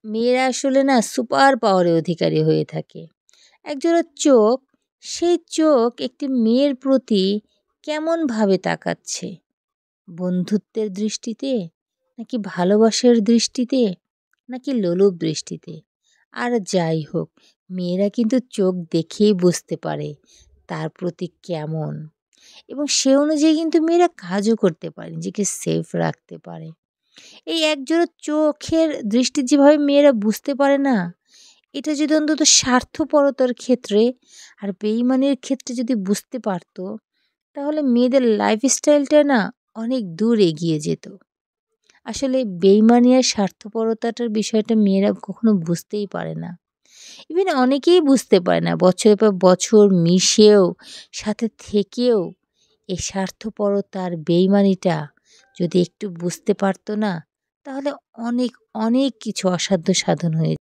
মেয়েরা আসলে না সুপার পাওয়ারের অধিকারী হয়ে থাকে। একজোড়া চোখ, সেই চোখ একটি মেয়ের প্রতি কেমনভাবে তাকাচ্ছে? বন্ধুত্বের দৃষ্টিতে, নাকি ভালোবাসার দৃষ্টিতে, নাকি লোলুপ দৃষ্টিতে? আর যাই হোক, মেয়েরা কিন্তু চোখ দেখেই বুঝতে পারে তার প্রতি কেমন, এবং সে অনুযায়ী কিন্তু মেয়েরা কাজও করতে পারে, নিজেকে সেফ রাখতে পারে। এই একজোড়া চোখের দৃষ্টি যেভাবে মেয়েরা বুঝতে পারে না, এটা যদি অন্তত স্বার্থপরতার ক্ষেত্রে আর বেইমানির ক্ষেত্রে যদি বুঝতে পারত, তাহলে মেয়েদের লাইফস্টাইলটা না অনেক দূর এগিয়ে যেত। আসলে বেইমানি আর স্বার্থপরতাটার বিষয়টা মেয়েরা কখনো বুঝতেই পারে না। ইভেন অনেকেই বুঝতে পারে না, বছরের পর বছর মিশেও, সাথে থেকেও এই স্বার্থপরতার বেইমানিটা যদি একটু বুঝতে পারতো না, তাহলে অনেক অনেক কিছু অসাধ্য সাধন হয়ে